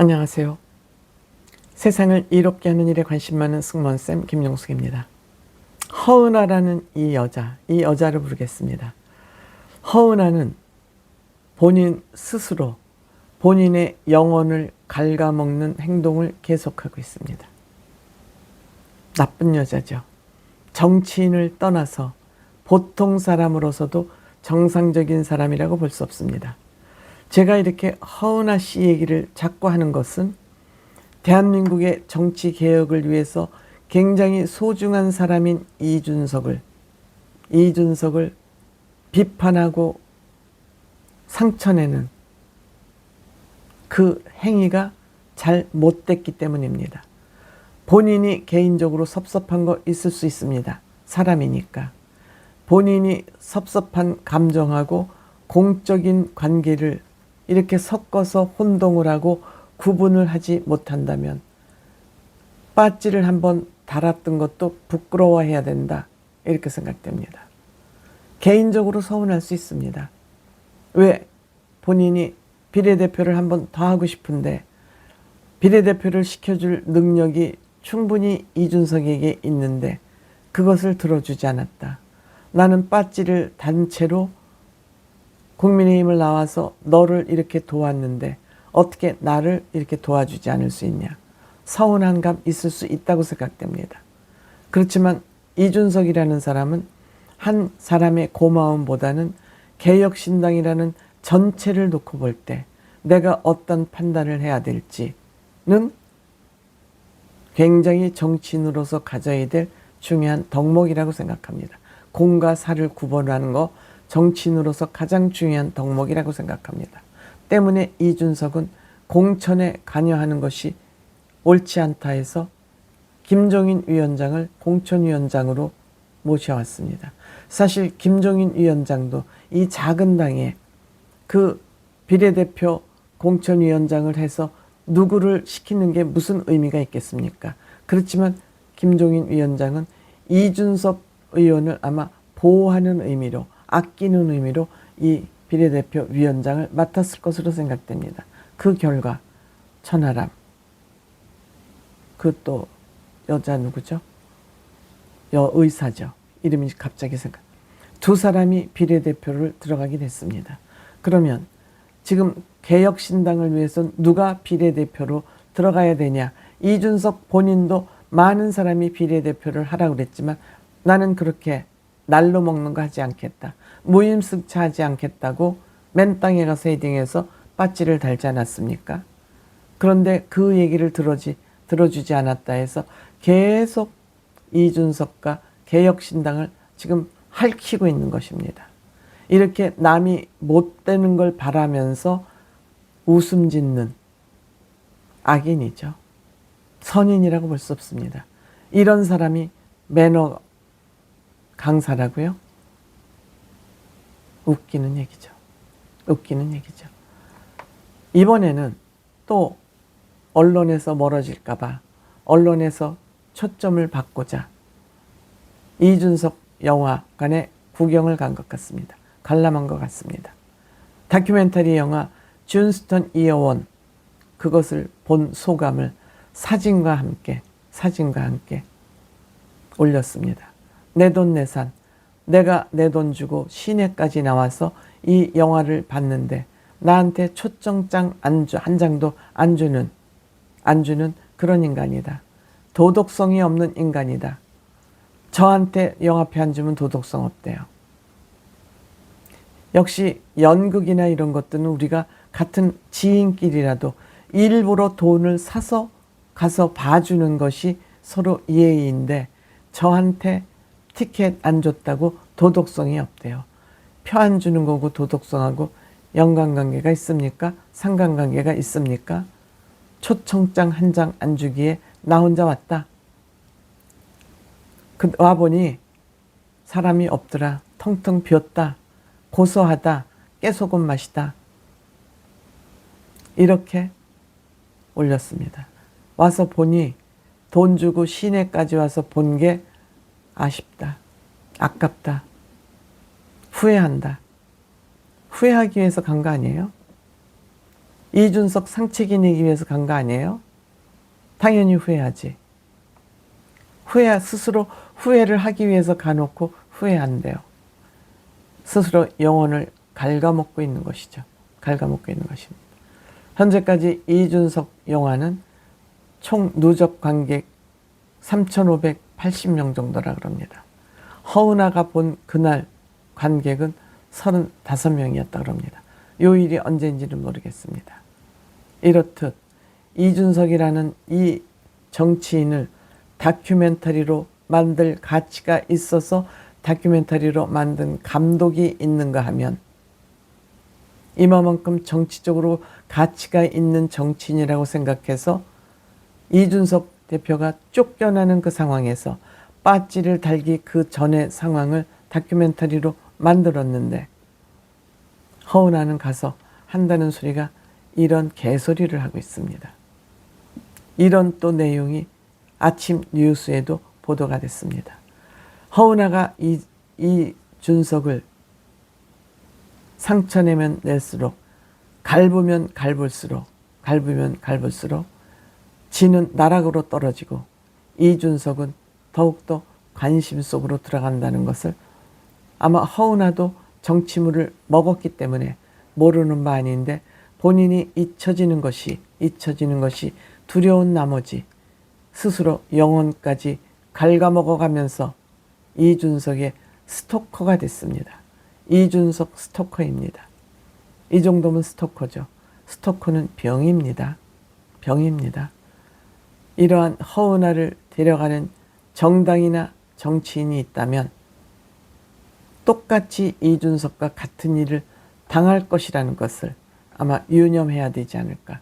안녕하세요. 세상을 이롭게 하는 일에 관심 많은 승무원쌤 김용숙입니다. 허은아라는 이 여자를 부르겠습니다. 허은아는 본인 스스로 본인의 영혼을 갉아먹는 행동을 계속하고 있습니다. 나쁜 여자죠. 정치인을 떠나서 보통 사람으로서도 정상적인 사람이라고 볼 수 없습니다. 제가 이렇게 허은아 씨 얘기를 자꾸 하는 것은 대한민국의 정치 개혁을 위해서 굉장히 소중한 사람인 이준석을 비판하고 상처내는 그 행위가 잘 못됐기 때문입니다. 본인이 개인적으로 섭섭한 거 있을 수 있습니다. 사람이니까. 본인이 섭섭한 감정하고 공적인 관계를 이렇게 섞어서 혼동을 하고 구분을 하지 못한다면 빠찌를 한번 달았던 것도 부끄러워해야 된다, 이렇게 생각됩니다. 개인적으로 서운할 수 있습니다. 왜? 본인이 비례대표를 한번 더 하고 싶은데 비례대표를 시켜줄 능력이 충분히 이준석에게 있는데 그것을 들어주지 않았다. 나는 빠찌를 단 채로 국민의힘을 나와서 너를 이렇게 도왔는데 어떻게 나를 이렇게 도와주지 않을 수 있냐. 서운한 감 있을 수 있다고 생각됩니다. 그렇지만 이준석이라는 사람은 한 사람의 고마움보다는 개혁신당이라는 전체를 놓고 볼 때 내가 어떤 판단을 해야 될지는 굉장히 정치인으로서 가져야 될 중요한 덕목이라고 생각합니다. 공과 사를 구분하는 거 정치인으로서 가장 중요한 덕목이라고 생각합니다. 때문에 이준석은 공천에 관여하는 것이 옳지 않다 해서 김종인 위원장을 공천위원장으로 모셔왔습니다. 사실 김종인 위원장도 이 작은 당에 그 비례대표 공천위원장을 해서 누구를 시키는 게 무슨 의미가 있겠습니까? 그렇지만 김종인 위원장은 이준석 의원을 아마 보호하는 의미로, 아끼는 의미로 이 비례대표 위원장을 맡았을 것으로 생각됩니다. 그 결과 천하람, 그 또 여자 누구죠? 여의사죠. 이름이 갑자기 생각. 두 사람이 비례대표를 들어가게 됐습니다. 그러면 지금 개혁신당을 위해서 누가 비례대표로 들어가야 되냐? 이준석 본인도 많은 사람이 비례대표를 하라고 그랬지만 나는 그렇게 날로 먹는 거 하지 않겠다. 무임승차하지 않겠다고 맨 땅에 가서 헤딩해서 빠찌를 달지 않았습니까? 그런데 그 얘기를 들어주지 않았다 해서 계속 이준석과 개혁신당을 지금 핥히고 있는 것입니다. 이렇게 남이 못 되는 걸 바라면서 웃음 짓는 악인이죠. 선인이라고 볼 수 없습니다. 이런 사람이 매너 강사라고요? 웃기는 얘기죠. 웃기는 얘기죠. 이번에는 또 언론에서 멀어질까봐 언론에서 초점을 받고자 이준석 영화관에 구경을 간 것 같습니다. 관람한 것 같습니다. 다큐멘터리 영화 준스턴 이어원, 그것을 본 소감을 사진과 함께 올렸습니다. 내돈내산, 내가 내 돈 주고 시내까지 나와서 이 영화를 봤는데 나한테 초청장 한 장도 안 주는 그런 인간이다. 도덕성이 없는 인간이다. 저한테 영화표 안 주면 도덕성 없대요. 역시 연극이나 이런 것들은 우리가 같은 지인끼리라도 일부러 돈을 사서 가서 봐주는 것이 서로 예의인데 저한테 티켓 안 줬다고 도덕성이 없대요. 표 안 주는 거고 도덕성하고 연관관계가 있습니까? 상관관계가 있습니까? 초청장 한 장 안 주기에 나 혼자 왔다. 와보니 사람이 없더라. 텅텅 비었다. 고소하다. 깨소금 맛이다. 이렇게 올렸습니다. 와서 보니 돈 주고 시내까지 와서 본 게 아쉽다. 아깝다. 후회한다. 후회하기 위해서 간 거 아니에요? 이준석 상책이 내기 위해서 간 거 아니에요? 당연히 후회하지. 스스로 후회를 하기 위해서 가놓고 후회한대요. 스스로 영혼을 갉아먹고 있는 것이죠. 갉아먹고 있는 것입니다. 현재까지 이준석 영화는 총 누적 관객 3,580명 정도라 그럽니다. 허은아가 본 그날 관객은 35명이었다 그럽니다. 요 일이 언제인지는 모르겠습니다. 이렇듯 이준석이라는 이 정치인을 다큐멘터리로 만들 가치가 있어서 다큐멘터리로 만든 감독이 있는가 하면 이만큼 정치적으로 가치가 있는 정치인이라고 생각해서 이준석 대표가 쫓겨나는 그 상황에서 빠찌를 달기 그 전의 상황을 다큐멘터리로 만들었는데 허은아는 가서 한다는 소리가 이런 개소리를 하고 있습니다. 이런 또 내용이 아침 뉴스에도 보도가 됐습니다. 허은아가 이준석을 상처내면 낼수록 갈구면 갈굴수록 지는 나락으로 떨어지고 이준석은 더욱더 관심 속으로 들어간다는 것을 아마 허은아도 정치물을 먹었기 때문에 모르는 바 아닌데 본인이 잊혀지는 것이 두려운 나머지 스스로 영혼까지 갉아먹어가면서 이준석의 스토커가 됐습니다. 이준석 스토커입니다. 이 정도면 스토커죠. 스토커는 병입니다. 병입니다. 이러한 허은아를 데려가는 정당이나 정치인이 있다면 똑같이 이준석과 같은 일을 당할 것이라는 것을 아마 유념해야 되지 않을까